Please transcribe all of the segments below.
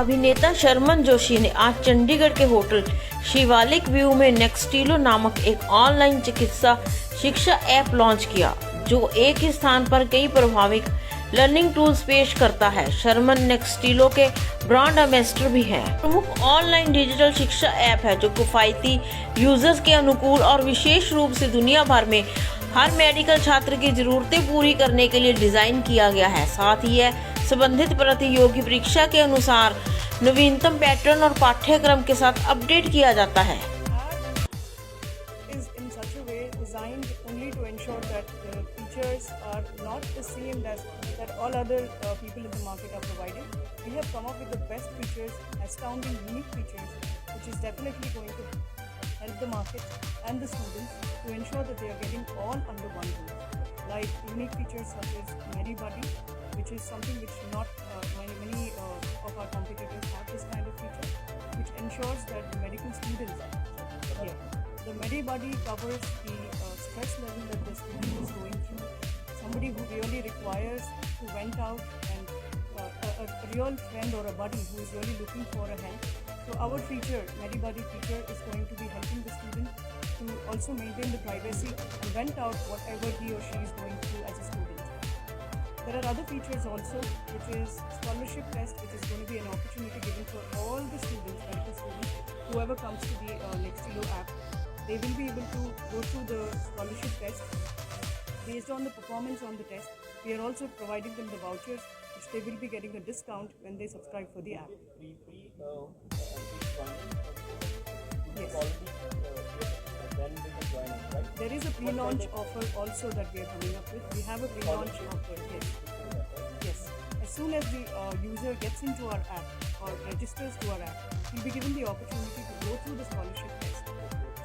अभिनेता शर्मन जोशी ने आज चंडीगढ़ के होटल शिवालिक व्यू में नेक्स्टिलो नामक एक ऑनलाइन चिकित्सा शिक्षा ऐप लॉन्च किया, जो एक ही स्थान पर कई प्रभावित लर्निंग टूल्स पेश करता है। शर्मन नेक्स्टिलो के ब्रांड एम्बेसडर भी हैं। प्रमुख ऑनलाइन डिजिटल शिक्षा ऐप है जो किफायती, यूजर्स के अनुकूल और विशेष रूप से दुनिया भर में हर मेडिकल छात्र की जरूरतें पूरी करने के लिए डिजाइन किया गया है। साथ ही यह संबंधित प्रतियोगी परीक्षा के अनुसार नवीनतम पैटर्न और पाठ्यक्रम के साथ अपडेट किया जाता है। Designed only to ensure that the features are not the same that all other people in the market are providing. We have come up with the best features, astounding, unique features, which is definitely going to help the market and the students to ensure that they are getting all under one roof. Like unique features such as MediBuddy, which is something which not many of our competitors have this kind of feature, which ensures that the medical students here. The MediBuddy covers the stress level that the student is going through. Somebody who really requires to vent out and a real friend or a buddy who is really looking for a help. So our feature, MediBuddy feature, is going to be helping the student to also maintain the privacy and vent out whatever he or she is going through as a student. There are other features also, which is scholarship test, which is going to be an opportunity given for all the students, medical students, whoever comes to the Nextilo app. They will be able to go through the scholarship test. Based on the performance on the test, we are also providing them the vouchers, which they will be getting a discount when they subscribe for the app. Yes. There is a pre-launch offer also that we are coming up with. We have a pre-launch offer, yes. As soon as the user gets into our app or registers to our app, he'll be given the opportunity to go through the scholarship test.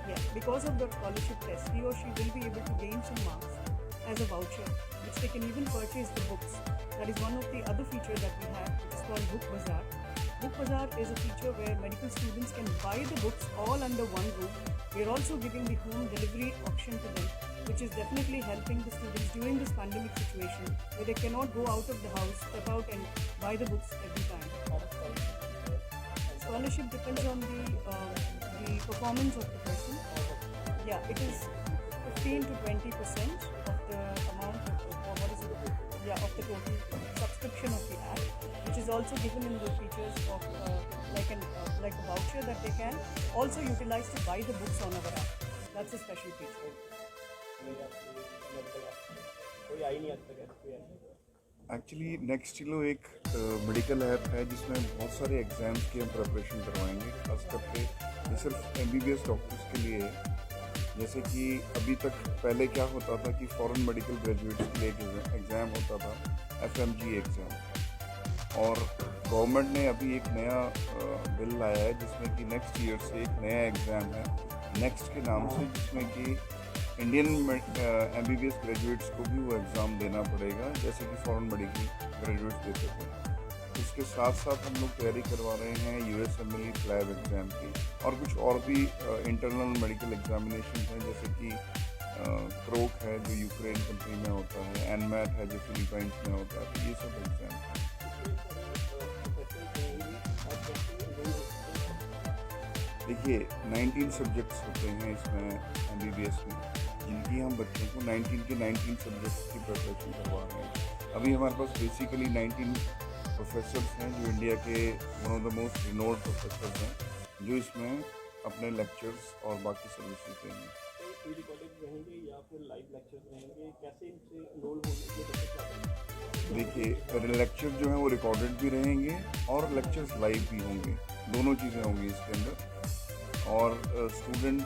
Yeah, because of the scholarship test, he or she will be able to gain some marks as a voucher, which they can even purchase the books. That is one of the other features that we have, which is called Book Bazaar. Book Bazaar is a feature where medical students can buy the books all under one roof. We are also giving the home delivery option to them, which is definitely helping the students during this pandemic situation, where they cannot go out of the house, step out and buy the books every time. Scholarship depends on the performance of the person. Yeah, it is 15 to 20% of the amount of the total subscription of the app, which is also given in the features of like a voucher that they can also utilize to buy the books on our app. That's a special feature. Actually नेक्स्टिलो एक medical app है जिसमें बहुत सारे exams की हम preparation करवाएंगे, खास करके ये सिर्फ MBBS डॉक्टर्स के लिए है। जैसे कि अभी तक पहले क्या होता था कि फॉरेन मेडिकल ग्रेजुएट्स के लिए एक एग्ज़ाम होता था, FMG एग्ज़ाम, और गवर्नमेंट ने अभी एक नया बिल लाया है जिसमें कि नेक्स्ट ईयर से एक नया एग्ज़ाम है नेक्स्ट के नाम से, जिसमें कि इंडियन MBBS ग्रेजुएट्स को भी वो एग्ज़ाम देना पड़ेगा जैसे कि फॉरेन मेडिकल ग्रेजुएट्स देते थे। इसके साथ साथ हम लोग तैयारी करवा रहे हैं USMLE फ्लैब एग्ज़ाम की, और कुछ और भी इंटरनल मेडिकल एग्जामिनेशन हैं, जैसे कि क्रोक है जो यूक्रेन कंट्री में होता है, एनमैट है जो फिलीपाइंस में होता है, तो ये सब एग्ज़ाम हैं। देखिए 19 सब्जेक्ट्स होते हैं इसमें MBBS में, जिनकी हम बच्चों को 19 के 19 सब्जेक्ट्स की प्रिपरेशन करवा रहे हैं। अभी हमारे पास बेसिकली 19 प्रोफेसर्स हैं जो इंडिया के one of the most Reynold professors हैं, जो इसमें अपने लेक्चर्स और बाकी सर्विसेज देंगे। प्री रिकॉर्डेड रहेंगे या फिर लाइव लेक्चर्स रहेंगे, कैसे इनसे एनरोल होंगे? देखिए लेक्चर जो हैं वो रिकॉर्डेड भी रहेंगे और लेक्चर्स लाइव भी होंगे, दोनों चीज़ें होंगी इसके अंदर। और स्टूडेंट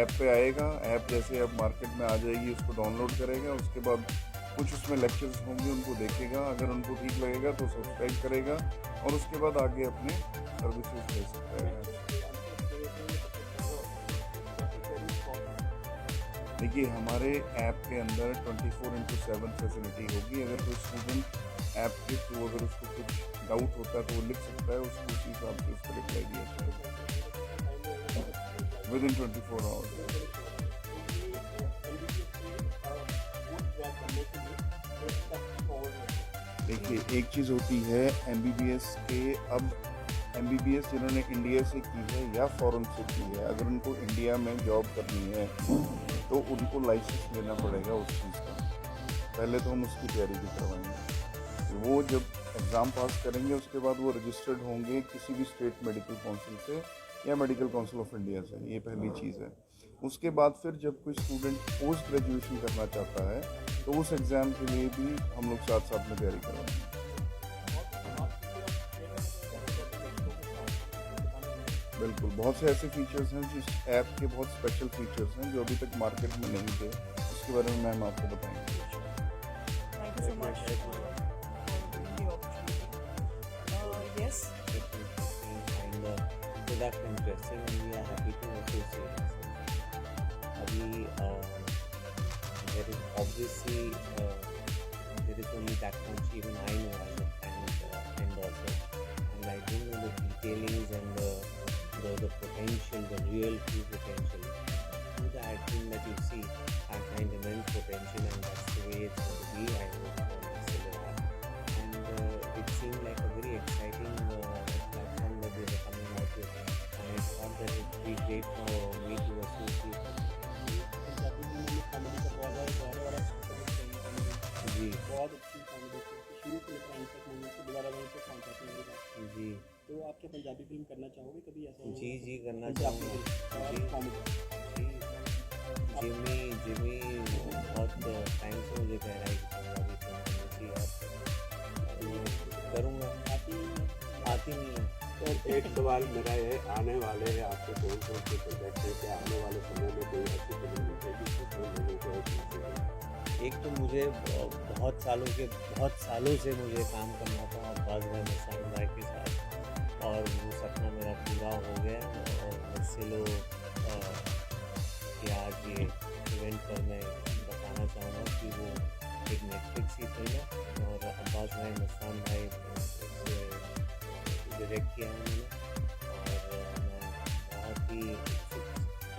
ऐप पे आएगा, ऐप जैसे अब मार्केट में आ जाएगी उसको डाउनलोड करेगा, उसके बाद कुछ उसमें लेक्चर्स होंगे उनको देखेगा, अगर उनको ठीक लगेगा तो सब्सक्राइब करेगा और उसके बाद आगे अपने सर्विसेज ले सकता है। देखिए हमारे ऐप के अंदर 24/7 फैसिलिटी होगी। अगर कोई स्टूडेंट ऐप के थ्रू अगर उसको कुछ डाउट होता है तो वो लिख सकता है, उसको उसी हिसाब से उसको रिप्लाई दिया जाएगा विद इन 24 आवर्स। देखिए एक चीज़ होती है MBBS के अब MBBS जिन्होंने इंडिया से की है या फॉरेन से की है, अगर उनको इंडिया में जॉब करनी है तो उनको लाइसेंस लेना पड़ेगा उस चीज़ का। पहले तो हम उसकी तैयारी भी करवाएंगे। वो जब एग्ज़ाम पास करेंगे उसके बाद वो रजिस्टर्ड होंगे किसी भी स्टेट मेडिकल काउंसिल से या मेडिकल काउंसिल ऑफ इंडिया से, ये पहली चीज़ है। उसके बाद फिर जब कोई स्टूडेंट पोस्ट ग्रेजुएशन करना चाहता है तो उस एग्ज़ाम के लिए भी हम लोग साथ साथ में तैयारी करवाएंगे। बिल्कुल, बहुत से ऐसे फीचर्स हैं जिस ऐप के बहुत स्पेशल फीचर्स हैं जो अभी तक मार्केट में नहीं थे, उसके बारे में मैम आपको बताएंगे। Thank you so much for giving the opportunity. Yes. And product interesting and we are happy to associate. अभी there is obviously there is only that much even I know as a endorser, and I don't know the detailings and the potential, the real true potential. Through the ad film that you see, I find immense potential, and that's the way it's going to be. I hope Silver. And it seemed like a very exciting platform that they were coming out with, and I thought that it would be great for me to associate. जी बहुत अच्छी comedy शुरू से लेकर अंत तक movie को दोबारा वहीं पे कॉन्टैक्ट मेरे पास। जी तो आप क्या पंजाबी फिल्म करना चाहोगे कभी ऐसा? जी करना पंजाबी चाहूँगा और जी कॉमेडी। जी। जिमी बहुत टाइम से मुझे कह रहा है कि पंजाबी फिल्म करनी चाहिए, करूँगा। आती नहीं है। तो एक सवाल मेरा ये आने वाले हैं आपके कौन कौन से प्रोजेक्ट है, क्या आने वाले समय में कोई ऐसी फिल्म मिलेगी जिसमें लोगों को एक तो मुझे बहुत सालों से मुझे काम करना था अब्बास भाई मस्तान भाई के साथ, और वो सपना मेरा पूरा हो गया। और मुझसे लोग कि आज ये इवेंट पर मैं बताना चाहूँगा कि वो एक नेटफ्लिक्स की फिल्म है और अब्बास भाई मस्तान भाई डायरेक्ट किया है उन्होंने, और मैं बहुत ही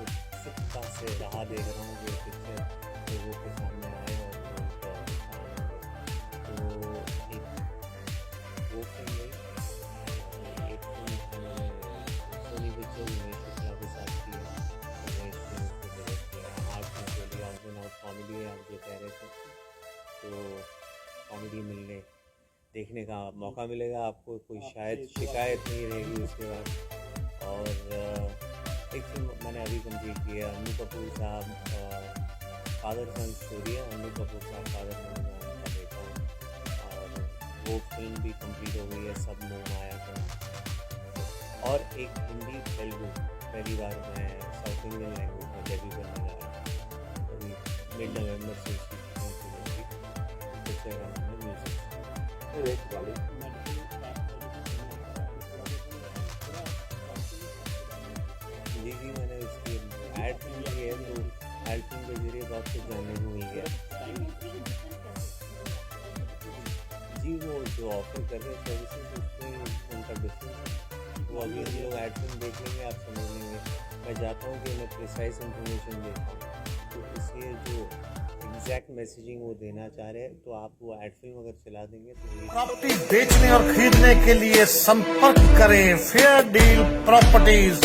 उत्सुकता से राह देख रहा हूँ कि पिक्चर लोगों के सामने आए और उनका तो एक वो फिल्म गई, एक फिल्म मैंने सोनी पिक्चर उमेश शुक्ला के साथ की है, उमेश ने उसको डायरेक्ट किया है। आर्ट में आउट एंड आउट कॉमेडी है, आप जो कह रहे थे, तो कॉमेडी मिलने देखने का मौका मिलेगा आपको, कोई शायद शिकायत नहीं रहेगी उसके बाद। और एक फिल्म मैंने अभी कंप्लीट की है, अन्नू कपूर साहब फादर सन स्टोरी है, अन्नू कपूर साहब फादर सन का बेटा हूँ, और वो फिल्म भी कंप्लीट हो गई है, सब लोग आया था। और एक हिंदी तेलुगु पहली बार मैं साउथ इंडियन लैंग्वेज में डेब्यू करने जा रहा हूँ, अभी मिड नवंबर से उसकी शूटिंग शुरू होगी। पिक्चर का नाम है म्यूजिक। एक वाली जी मैंने उसकी एड फिल्म की है, तो एड फिल्म के जरिए बहुत कुछ जानने को मिल गया। जी वो जो ऑफर कर रहे हैं सर्विसेज उसमें उनका डिफरेंस है, वो अभी हम लोग एड फिल्म देख लेंगे, आप समझ लेंगे। मैं चाहता हूँ कि मैं प्रिसाइज इंफॉर्मेशन दे पाऊँ, तो इसलिए जो एग्जैक्ट मैसेजिंग वो देना चाह रहे हैं, तो आप वो एड फिल्म अगर चला देंगे तो प्रॉपर्टी बेचने और खरीदने के लिए संपर्क करें फेयर डील प्रॉपर्टीज।